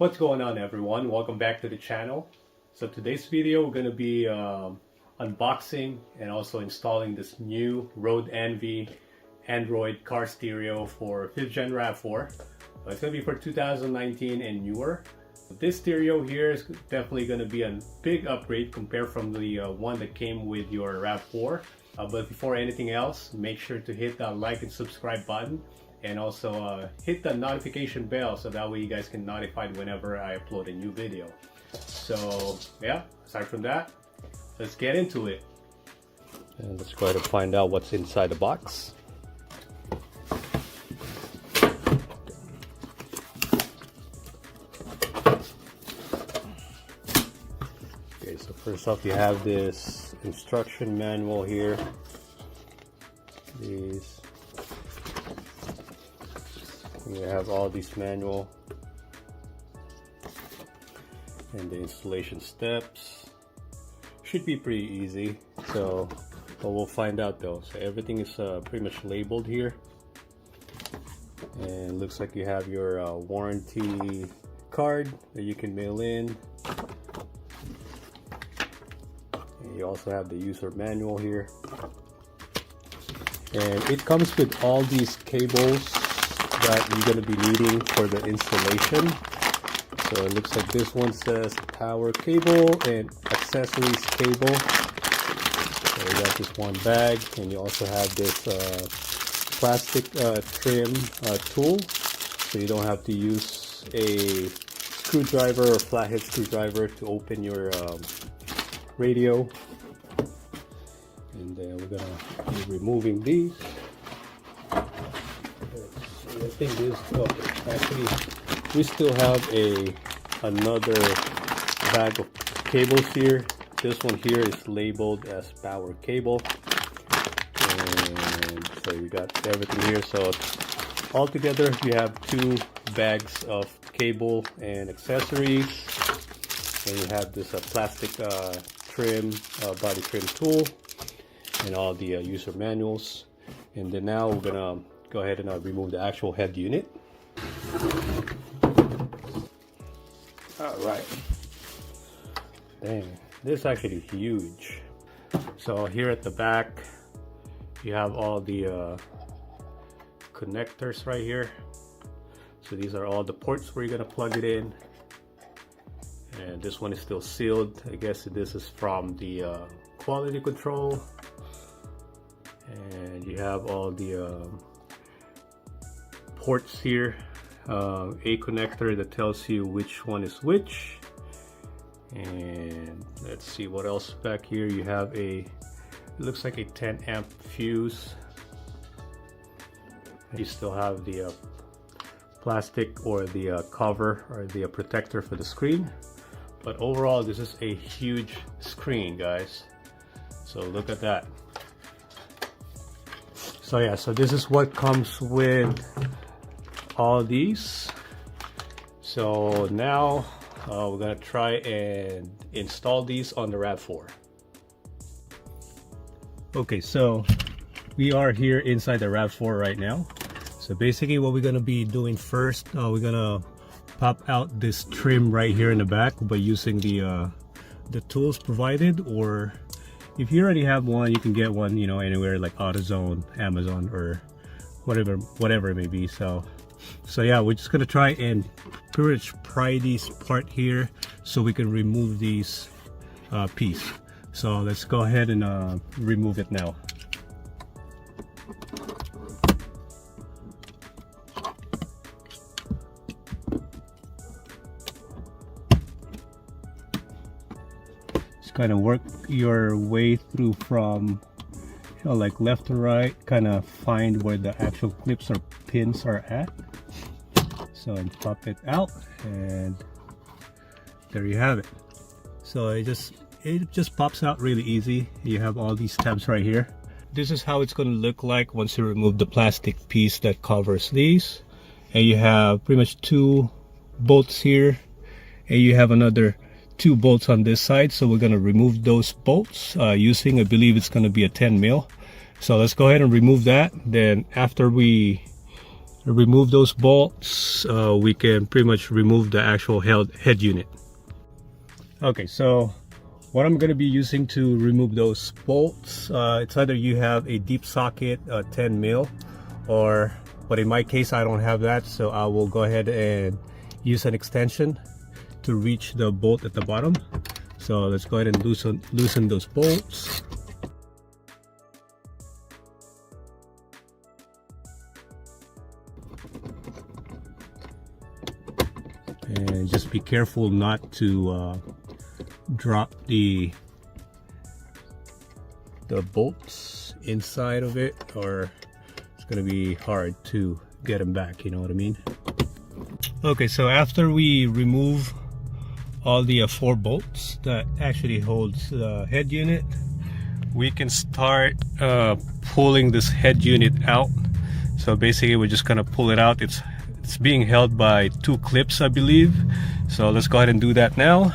What's going on, everyone? Welcome back to the channel. So today's video we're going to be unboxing and also installing this new Roadanvi Android car stereo for 5th gen RAV4. It's going to be for 2019 and newer. This stereo here is definitely going to be a big upgrade compared from the one that came with your RAV4. But before anything else, make sure to hit that like and subscribe button, and also hit the notification bell so that way you guys can notified whenever I upload a new video. So yeah, aside from that, let's get into it. And let's go ahead and find out what's inside the box. Okay, so first off you have this instruction manual here. These. You have all these manual and the installation steps. Should be pretty easy, so but we'll find out though. So everything is pretty much labeled here, and looks like you have your warranty card that you can mail in, and you also have the user manual here, and it comes with all these cables that you're going to be needing for the installation. So it looks like this one says power cable and accessories cable. So you got this one bag, and you also have this plastic trim tool, so you don't have to use a screwdriver or flathead screwdriver to open your radio. And then we're going to be removing these. I think this, actually we still have another bag of cables here. This one here is labeled as power cable, and so you got everything here. So altogether you have 2 bags of cable and accessories, and you have this plastic trim body trim tool and all the user manuals. And then now we're gonna go ahead and remove the actual head unit. Alright. Dang, this is actually huge. So here at the back, you have all the connectors right here. So these are all the ports where you're gonna plug it in. And this one is still sealed. I guess this is from the quality control. And you have all the ports here, a connector that tells you which one is which. And let's see what else back here. You have it looks like a 10 amp fuse. You still have the plastic or the cover or the protector for the screen. But overall, this is a huge screen, guys. So look at that. So yeah, so this is what comes with all these. So now we're gonna try and install these on the RAV4. Okay, so we are here inside the RAV4 right now. So basically what we're gonna be doing first, we're gonna pop out this trim right here in the back by using the tools provided, or if you already have one, you can get one, you know, anywhere like AutoZone, Amazon, or whatever it may be. So yeah, we're just gonna try and pretty much pry these part here so we can remove these piece. So let's go ahead and remove it now. Just kind of work your way through from, you know, like left to right, kind of find where the actual clips or pins are at. So and pop it out, and there you have it. So it just pops out really easy. You have all these tabs right here. This is how it's going to look like once you remove the plastic piece that covers these. And you have pretty much 2 bolts here, and you have another 2 bolts on this side. So we're going to remove those bolts using, I believe it's going to be a 10 mil. So let's go ahead and remove that. Then after we remove those bolts, we can pretty much remove the actual head unit. Okay, so what I'm going to be using to remove those bolts, it's either you have a deep socket 10 mil, but in my case I don't have that, so I will go ahead and use an extension to reach the bolt at the bottom. So let's go ahead and loosen those bolts. And just be careful not to drop the bolts inside of it, or it's gonna be hard to get them back, you know what I mean? Okay, so after we remove all the 4 bolts that actually holds the head unit, we can start pulling this head unit out. So basically we're just gonna pull it out. It's being held by 2 clips, I believe. So let's go ahead and do that now.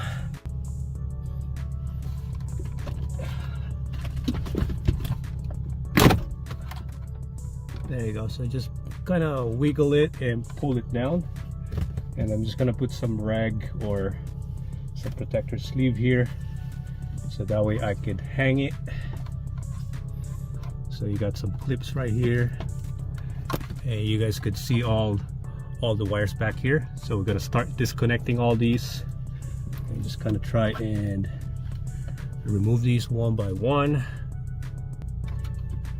There you go. So just kind of wiggle it and pull it down. And I'm just gonna put some rag or some protector sleeve here, so that way I can hang it. So you got some clips right here, and you guys could see all the wires back here. So we're gonna start disconnecting all these and just kind of try and remove these one by one.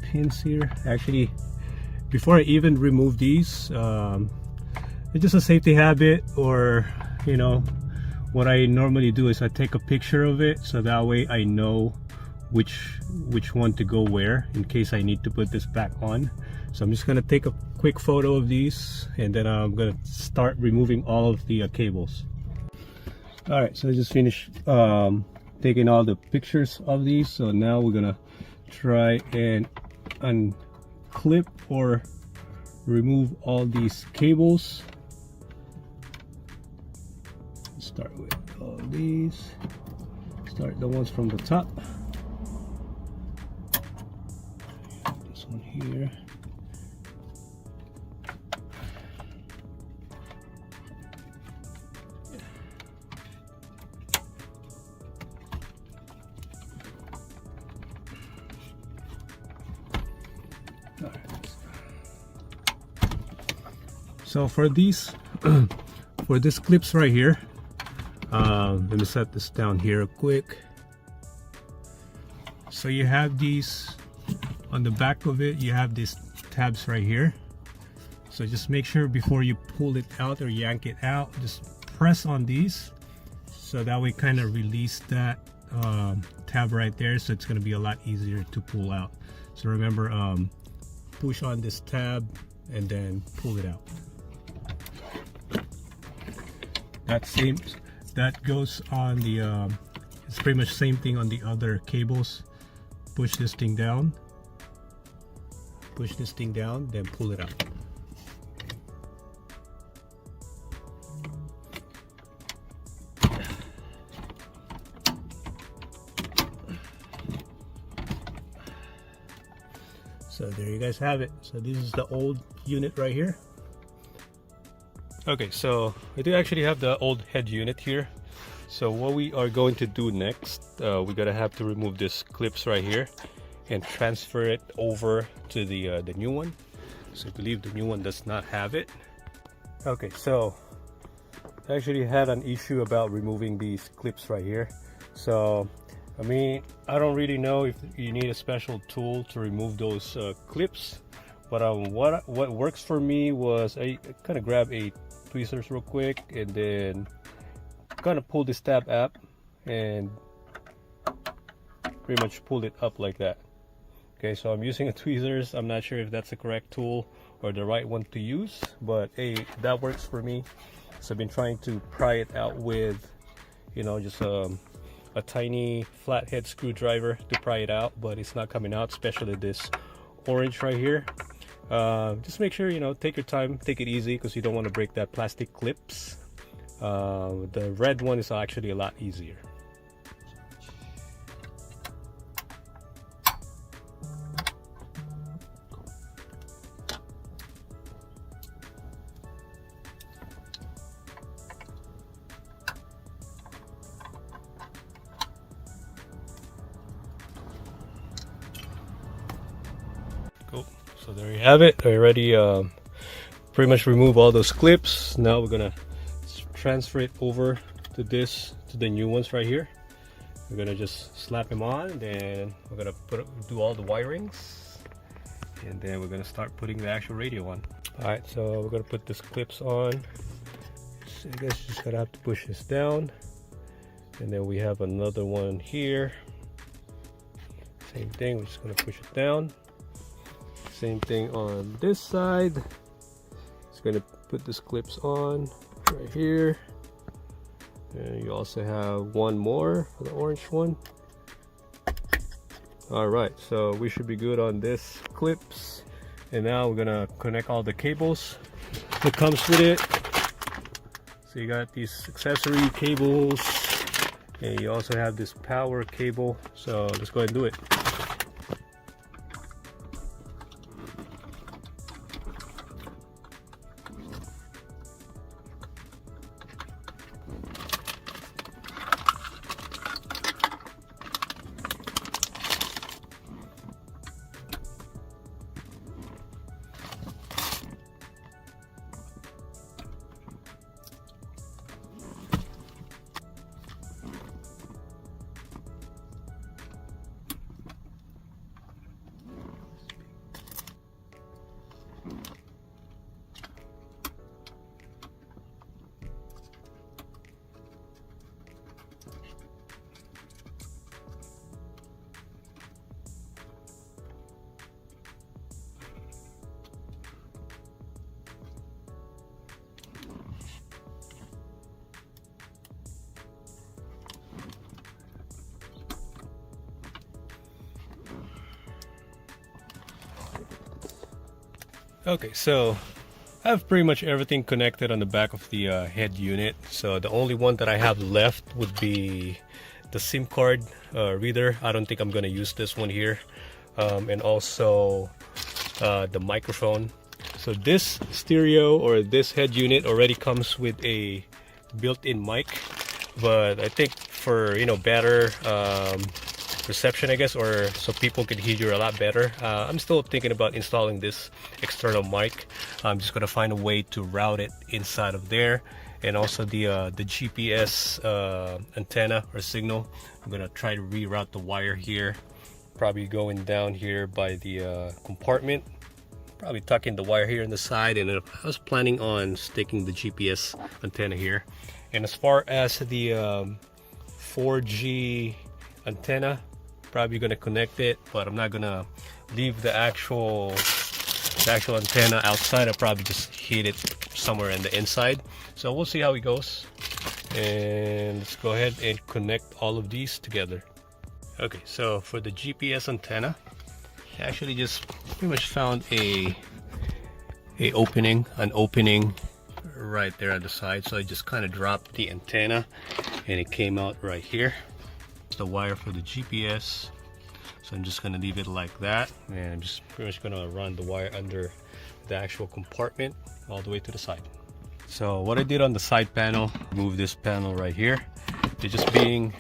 Pins here. Actually, before I even remove these, it's just a safety habit, or you know, what I normally do is I take a picture of it, so that way I know which one to go where in case I need to put this back on. So I'm just gonna take a quick photo of these, and then I'm gonna start removing all of the cables. All right, so I just finished taking all the pictures of these. So now we're gonna try and unclip or remove all these cables. Start with all these. Start the ones from the top. This one here. All right. So for these, for these clips right here, let me set this down here real quick. So you have these on the back of it, you have these tabs right here. So just make sure before you pull it out or yank it out, just press on these, so that way kind of release that tab right there, so it's going to be a lot easier to pull out. So remember, push on this tab and then pull it out. That goes on the it's pretty much same thing on the other cables. Push this thing down, then pull it out. So there you guys have it. So this is the old unit right here. Okay, so I do actually have the old head unit here. So what we are going to do next, we're gonna have to remove this clips right here and transfer it over to the new one. So I believe the new one does not have it. Okay, so I actually had an issue about removing these clips right here. So I mean, I don't really know if you need a special tool to remove those clips, but what works for me was I kind of grab a tweezers real quick and then kind of pull this tab up and pretty much pull it up like that. Okay, so I'm using a tweezers. I'm not sure if that's the correct tool or the right one to use, but hey, that works for me. So I've been trying to pry it out with, you know, just a tiny flathead screwdriver to pry it out, but it's not coming out, especially this orange right here. Just make sure, you know, take your time, take it easy, because you don't want to break that plastic clips. The red one is actually a lot easier. So there you have it. I already pretty much remove all those clips. Now we're gonna transfer it over to the new ones right here. We're gonna just slap them on, then we're gonna do all the wirings, and then we're gonna start putting the actual radio on. All right, so we're gonna put these clips on. So I guess just gotta have to push this down, and then we have another one here. Same thing, we're just gonna push it down. Same thing on this side. Just gonna put these clips on right here. And you also have one more for the orange one. All right, so we should be good on this clips. And now we're gonna connect all the cables that comes with it. So you got these accessory cables, and you also have this power cable. So let's go ahead and do it. Okay, so I have pretty much everything connected on the back of the head unit. So the only one that I have left would be the SIM card reader. I don't think I'm gonna use this one here. And also the microphone. So this stereo or this head unit already comes with a built-in mic, but I think for, you know, better reception, I guess, or so people can hear you a lot better, I'm still thinking about installing this external mic. I'm just gonna find a way to route it inside of there, and also the GPS antenna or signal. I'm gonna try to reroute the wire here, probably going down here by the compartment, probably tucking the wire here in the side, and I was planning on sticking the GPS antenna here. And as far as the 4G antenna, probably gonna connect it, but I'm not gonna leave the actual antenna outside. I'll probably just hit it somewhere in the inside. So we'll see how it goes, and let's go ahead and connect all of these together. Okay, so for the GPS antenna, I actually just pretty much found an opening right there at the side. So I just kind of dropped the antenna and it came out right here. The wire for the GPS, so I'm just gonna leave it like that, and I'm just pretty much gonna run the wire under the actual compartment all the way to the side. So what I did on the side panel, move this panel right here. They're just being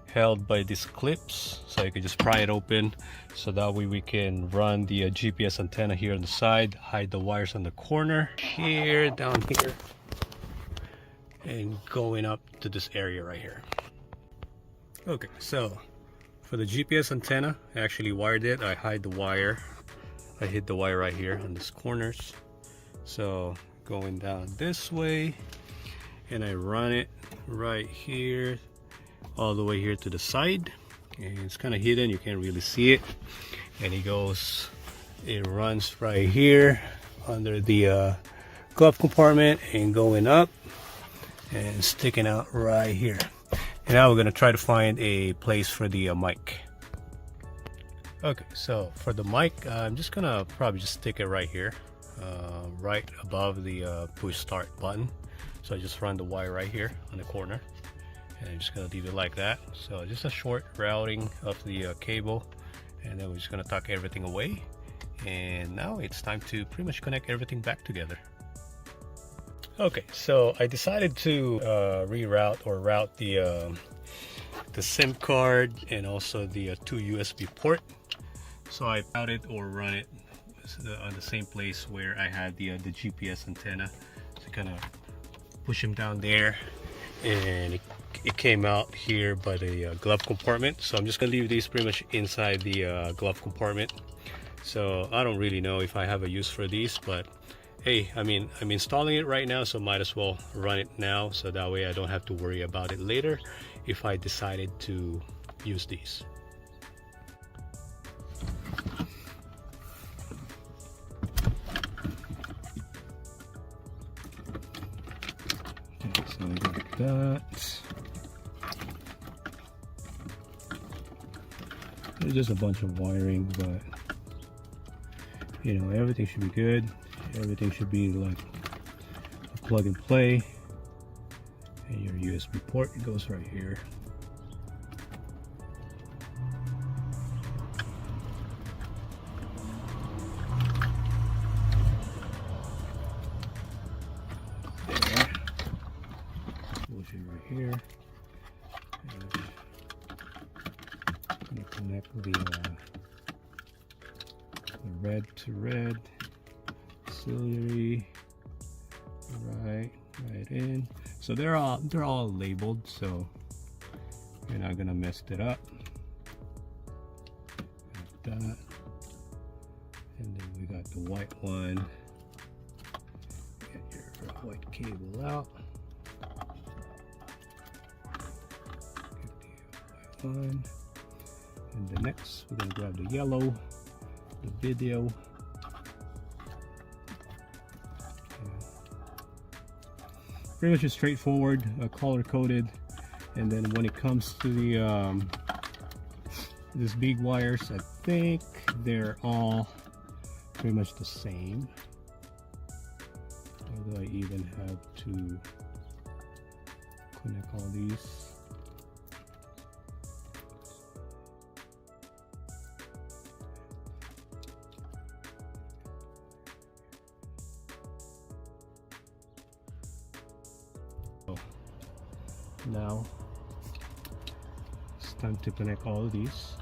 held by these clips, so you can just pry it open, so that way we can run the GPS antenna here on the side, hide the wires on the corner here, down here, and going up to this area right here. Okay, so for the GPS antenna, I actually wired it. I hide the wire. I hid the wire right here on these corners. So going down this way, and I run it right here, all the way here to the side. And it's kind of hidden, you can't really see it. And it runs right here under the glove compartment and going up and sticking out right here. And now we're going to try to find a place for the mic. Okay, so for the mic, I'm just going to probably just stick it right here, right above the push start button. So I just run the wire right here on the corner, and I'm just going to leave it like that. So just a short routing of the cable, and then we're just going to tuck everything away. And now it's time to pretty much connect everything back together. Okay, so I decided to route the SIM card and also the two USB port. So I route it or run it on the same place where I had the GPS antenna. So kind of push him down there, and it came out here by the glove compartment. So I'm just gonna leave these pretty much inside the glove compartment. So I don't really know if I have a use for these, but hey, I mean, I'm installing it right now, so might as well run it now, so that way I don't have to worry about it later if I decided to use these. Okay, so we got that. There's just a bunch of wiring, but you know, everything should be good. Everything should be like a plug and play, and your USB port goes right here. There. Goes right here. And I'm gonna connect the red to red. Auxiliary right in. So they're all labeled, so you're not gonna mess it up. Like that. And then we got the white one. Get your white cable out. Get the white one. And the next we're gonna grab the yellow, the video. Pretty much just straightforward, color coded, and then when it comes to the these big wires, I think they're all pretty much the same. Although I even have to connect all these. Now it's time to connect all of these.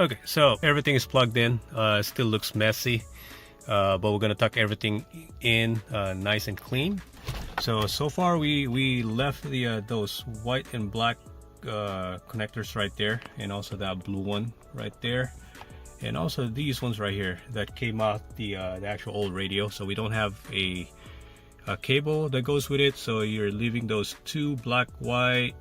Okay, so everything is plugged in. Still looks messy, but we're gonna tuck everything in nice and clean. So far we left the those white and black connectors right there, and also that blue one right there, and also these ones right here that came off the actual old radio. So we don't have a cable that goes with it, so you're leaving those two black, white,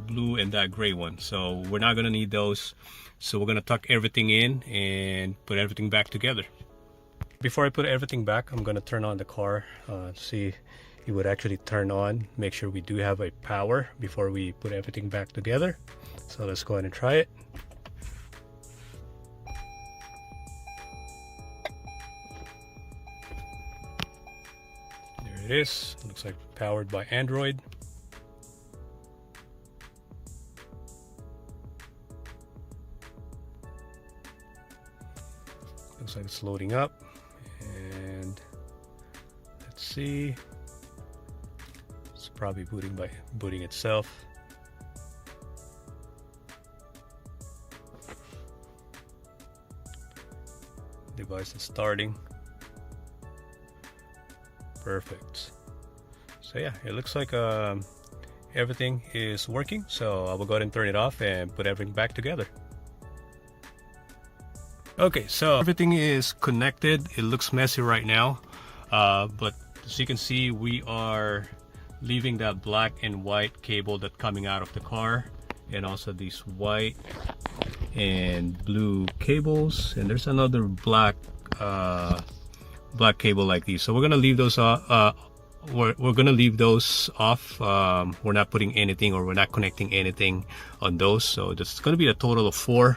blue, and that gray one. So we're not gonna need those. So we're gonna tuck everything in and put everything back together. Before I put everything back, I'm gonna turn on the car, see it would actually turn on. Make sure we do have a power before we put everything back together. So let's go ahead and try it. There it is. Looks like powered by Android. Looks like it's loading up, and let's see. It's probably booting itself. Device is starting. Perfect. So yeah, it looks like everything is working. So I will go ahead and turn it off and put everything back together. Okay, so everything is connected. It looks messy right now, but as you can see, we are leaving that black and white cable that's coming out of the car, and also these white and blue cables, and there's another black cable like these. So we're gonna leave those we're gonna leave those off. We're not putting anything, or we're not connecting anything on those. So this is gonna be a total of 4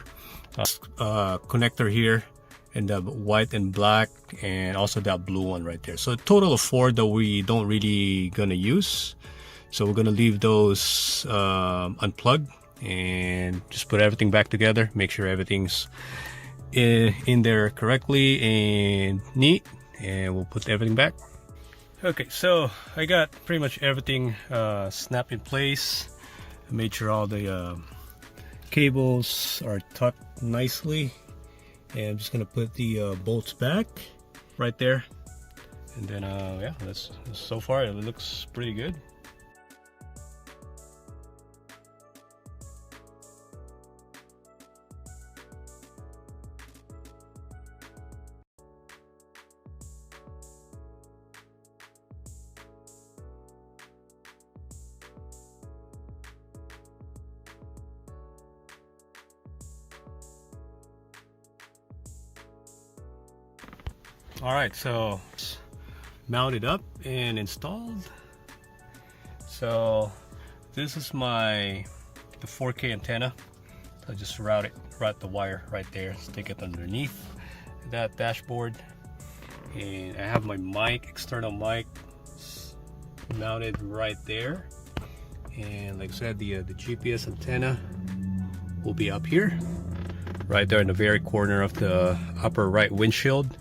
connector here, and the white and black, and also that blue one right there. So a total of 4 that we don't really gonna use. So we're gonna leave those unplugged and just put everything back together, make sure everything's in there correctly and neat, and we'll put everything back. Okay, so I got pretty much everything snapped in place. I made sure all the cables are tucked nicely, and I'm just gonna put the bolts back right there, and then yeah, that's so far it looks pretty good. All right, so it's mounted up and installed. So this is the 4K antenna. So I just route the wire right there, stick it underneath that dashboard, and I have my mic, external mic, mounted right there. And like I said, the GPS antenna will be up here, right there in the very corner of the upper right windshield.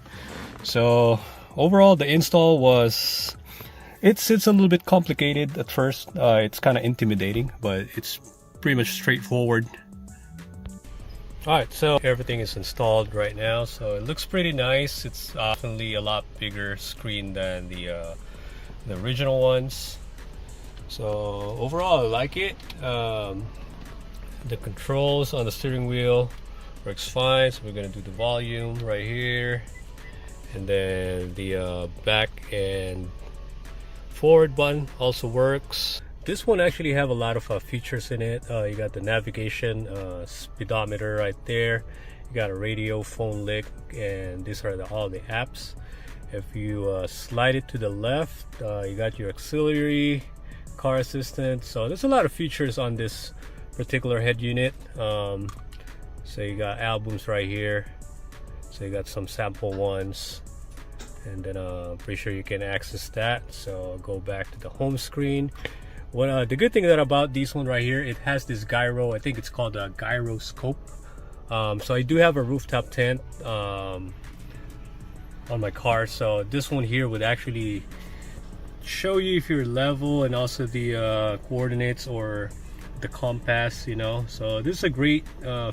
So overall, the install was, it's a little bit complicated at first. It's kind of intimidating, but it's pretty much straightforward. All right, so everything is installed right now, so it looks pretty nice. It's definitely a lot bigger screen than the original ones. So overall, I like it. The controls on the steering wheel works fine. So we're gonna do the volume right here, and then the back and forward button also works. This one actually have a lot of features in it. You got the navigation, speedometer right there. You got a radio, phone lick, and these are all the apps. If you slide it to the left, you got your auxiliary, car assistant. So there's a lot of features on this particular head unit. So you got albums right here. So you got some sample ones, and then pretty sure you can access that. So I'll go back to the home screen. What the good thing about this one right here, it has this gyro. I think it's called a gyroscope. So I do have a rooftop tent on my car. So this one here would actually show you if you're level, and also the coordinates or the compass, you know. So this is a great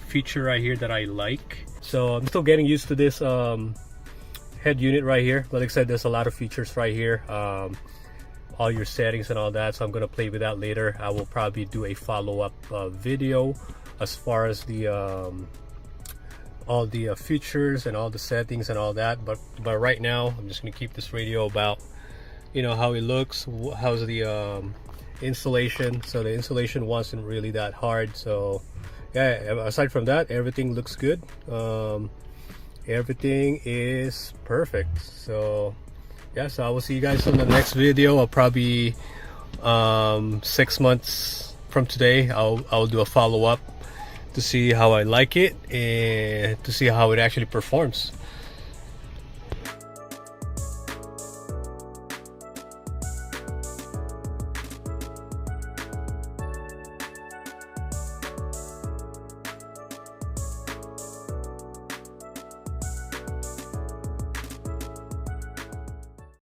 feature right here that I like. So I'm still getting used to this head unit right here, but like I said, there's a lot of features right here, all your settings and all that. So I'm gonna play with that later. I will probably do a follow-up video as far as the all the features and all the settings and all that, but right now I'm just gonna keep this radio about, you know, how it looks, how's the installation. So the installation wasn't really that hard. So yeah, aside from that, everything looks good. Everything is perfect. So yeah, so I will see you guys on the next video. I'll probably 6 months from today I'll do a follow-up to see how I like it and to see how it actually performs.